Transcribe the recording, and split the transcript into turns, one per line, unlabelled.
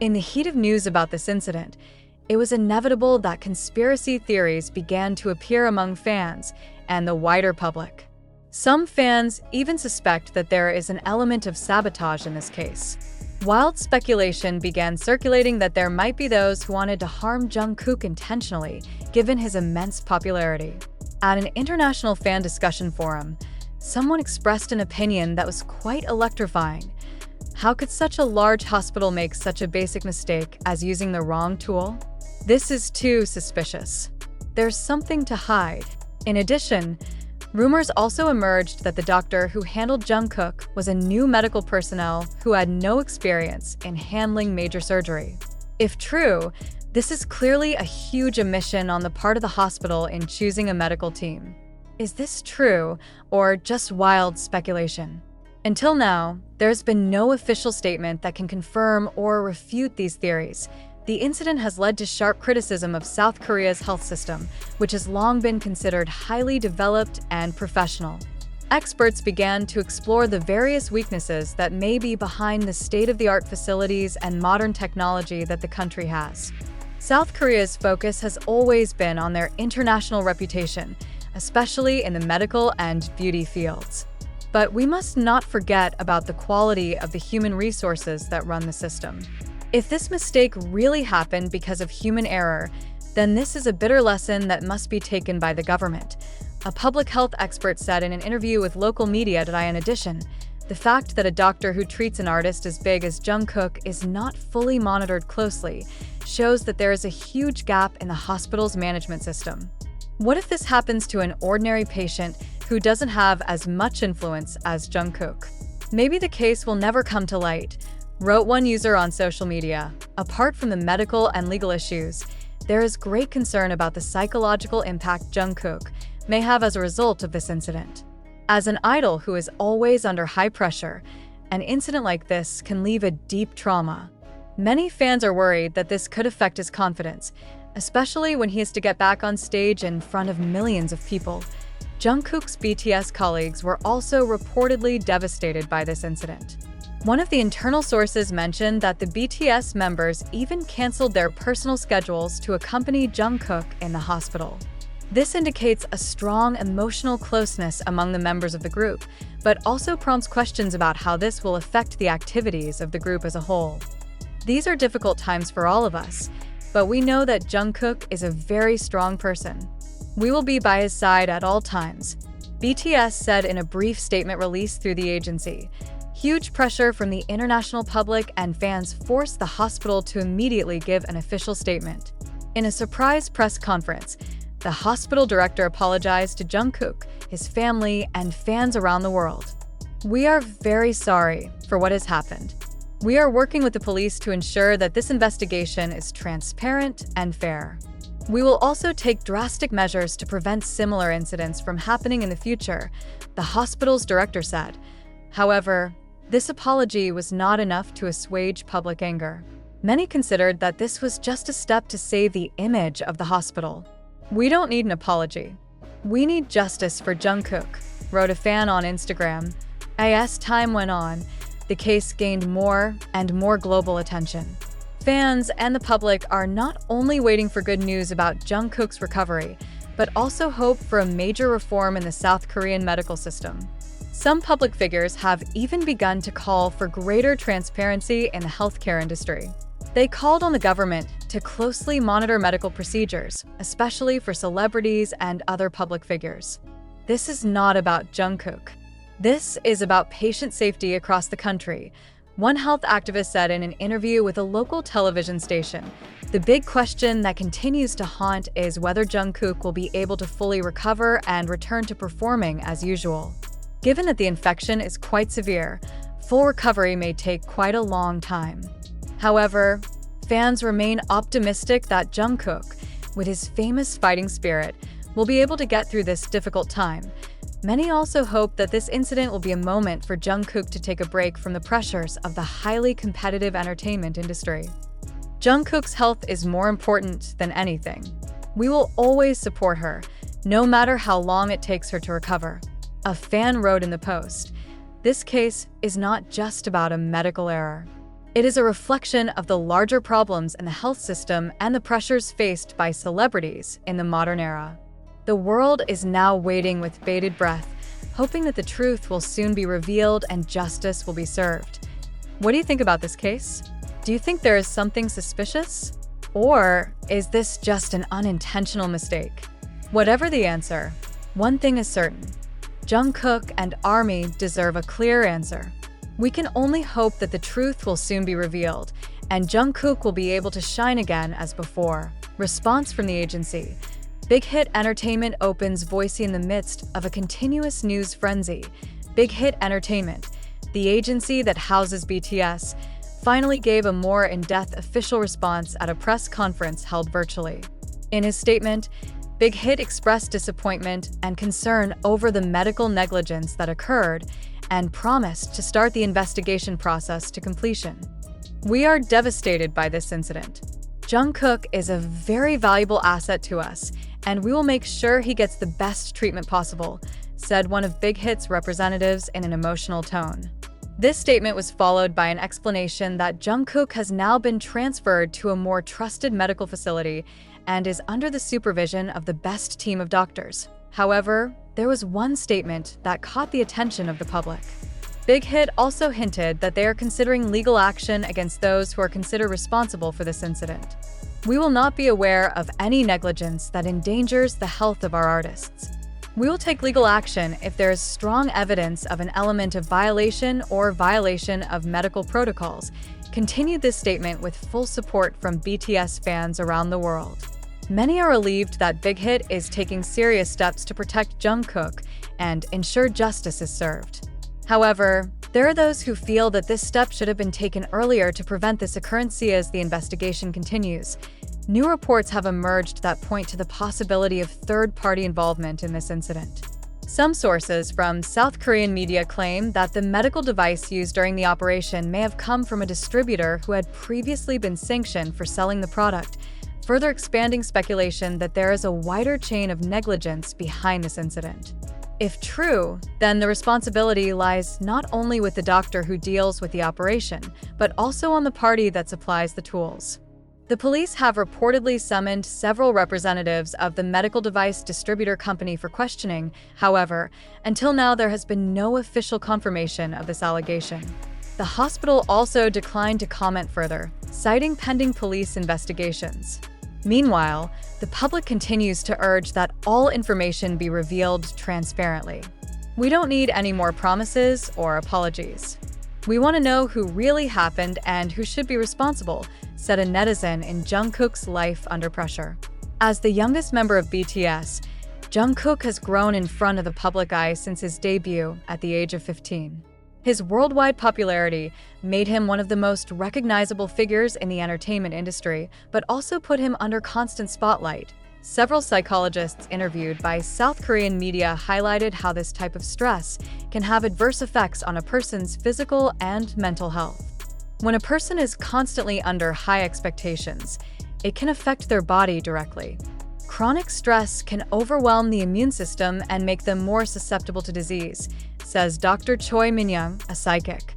In the heat of news about this incident, it was inevitable that conspiracy theories began to appear among fans and the wider public. Some fans even suspect that there is an element of sabotage in this case. Wild speculation began circulating that there might be those who wanted to harm Jungkook intentionally, given his immense popularity. At an international fan discussion forum, someone expressed an opinion that was quite electrifying. How could such a large hospital make such a basic mistake as using the wrong tool? This is too suspicious. There's something to hide. In addition, rumors also emerged that the doctor who handled Jungkook was a new medical personnel who had no experience in handling major surgery. If true, this is clearly a huge omission on the part of the hospital in choosing a medical team. Is this true or just wild speculation? Until now, there's been no official statement that can confirm or refute these theories. The incident has led to sharp criticism of South Korea's health system, which has long been considered highly developed and professional. Experts began to explore the various weaknesses that may be behind the state-of-the-art facilities and modern technology that the country has. South Korea's focus has always been on their international reputation, especially in the medical and beauty fields. But we must not forget about the quality of the human resources that run the system. If this mistake really happened because of human error, then this is a bitter lesson that must be taken by the government. A public health expert said in an interview with local media that in addition, the fact that a doctor who treats an artist as big as Jungkook is not fully monitored closely shows that there is a huge gap in the hospital's management system. What if this happens to an ordinary patient who doesn't have as much influence as Jungkook? Maybe the case will never come to light, wrote one user on social media. Apart from the medical and legal issues, there is great concern about the psychological impact Jungkook may have as a result of this incident. As an idol who is always under high pressure, an incident like this can leave a deep trauma. Many fans are worried that this could affect his confidence, especially when he has to get back on stage in front of millions of people. Jungkook's BTS colleagues were also reportedly devastated by this incident. One of the internal sources mentioned that the BTS members even canceled their personal schedules to accompany Jungkook in the hospital. This indicates a strong emotional closeness among the members of the group, but also prompts questions about how this will affect the activities of the group as a whole. These are difficult times for all of us, but we know that Jungkook is a very strong person. We will be by his side at all times, BTS said in a brief statement released through the agency. Huge pressure from the international public and fans forced the hospital to immediately give an official statement. In a surprise press conference, the hospital director apologized to Jungkook, his family, and fans around the world. "We are very sorry for what has happened. We are working with the police to ensure that this investigation is transparent and fair. We will also take drastic measures to prevent similar incidents from happening in the future," the hospital's director said. However, this apology was not enough to assuage public anger. Many considered that this was just a step to save the image of the hospital. "We don't need an apology. We need justice for Jungkook," wrote a fan on Instagram. As time went on, the case gained more and more global attention. Fans and the public are not only waiting for good news about Jungkook's recovery, but also hope for a major reform in the South Korean medical system. Some public figures have even begun to call for greater transparency in the healthcare industry. They called on the government to closely monitor medical procedures, especially for celebrities and other public figures. This is not about Jungkook. This is about patient safety across the country, one health activist said in an interview with a local television station. The big question that continues to haunt is whether Jungkook will be able to fully recover and return to performing as usual. Given that the infection is quite severe, full recovery may take quite a long time. However, fans remain optimistic that Jungkook, with his famous fighting spirit, will be able to get through this difficult time. Many also hope that this incident will be a moment for Jungkook to take a break from the pressures of the highly competitive entertainment industry. Jungkook's health is more important than anything. We will always support her, no matter how long it takes her to recover. A fan wrote in the post, "This case is not just about a medical error. It is a reflection of the larger problems in the health system and the pressures faced by celebrities in the modern era. The world is now waiting with bated breath, hoping that the truth will soon be revealed and justice will be served. What do you think about this case? Do you think there is something suspicious? Or is this just an unintentional mistake? Whatever the answer, one thing is certain. Jungkook and ARMY deserve a clear answer. We can only hope that the truth will soon be revealed, and Jungkook will be able to shine again as before. Response from the agency. Big Hit Entertainment opens Voicey in the midst of a continuous news frenzy. Big Hit Entertainment, the agency that houses BTS, finally gave a more in-depth official response at a press conference held virtually. In his statement, Big Hit expressed disappointment and concern over the medical negligence that occurred and promised to start the investigation process to completion. "We are devastated by this incident. Jungkook is a very valuable asset to us, and we will make sure he gets the best treatment possible," said one of Big Hit's representatives in an emotional tone. This statement was followed by an explanation that Jungkook has now been transferred to a more trusted medical facility and is under the supervision of the best team of doctors. However, there was one statement that caught the attention of the public. Big Hit also hinted that they are considering legal action against those who are considered responsible for this incident. "We will not be aware of any negligence that endangers the health of our artists. We will take legal action if there is strong evidence of an element of violation or violation of medical protocols," continued this statement with full support from BTS fans around the world. Many are relieved that Big Hit is taking serious steps to protect Jungkook and ensure justice is served. However, there are those who feel that this step should have been taken earlier to prevent this occurrence as the investigation continues. New reports have emerged that point to the possibility of third-party involvement in this incident. Some sources from South Korean media claim that the medical device used during the operation may have come from a distributor who had previously been sanctioned for selling the product, further expanding speculation that there is a wider chain of negligence behind this incident. If true, then the responsibility lies not only with the doctor who deals with the operation, but also on the party that supplies the tools. The police have reportedly summoned several representatives of the medical device distributor company for questioning. However, until now there has been no official confirmation of this allegation. The hospital also declined to comment further, citing pending police investigations. Meanwhile, the public continues to urge that all information be revealed transparently. "We don't need any more promises or apologies. We want to know who really happened and who should be responsible," said a netizen in Jungkook's life under pressure. As the youngest member of BTS, Jungkook has grown in front of the public eye since his debut at the age of 15. His worldwide popularity made him one of the most recognizable figures in the entertainment industry, but also put him under constant spotlight. Several psychologists interviewed by South Korean media highlighted how this type of stress can have adverse effects on a person's physical and mental health. When a person is constantly under high expectations, it can affect their body directly. Chronic stress can overwhelm the immune system and make them more susceptible to disease, says Dr. Choi Min-young, a psychic.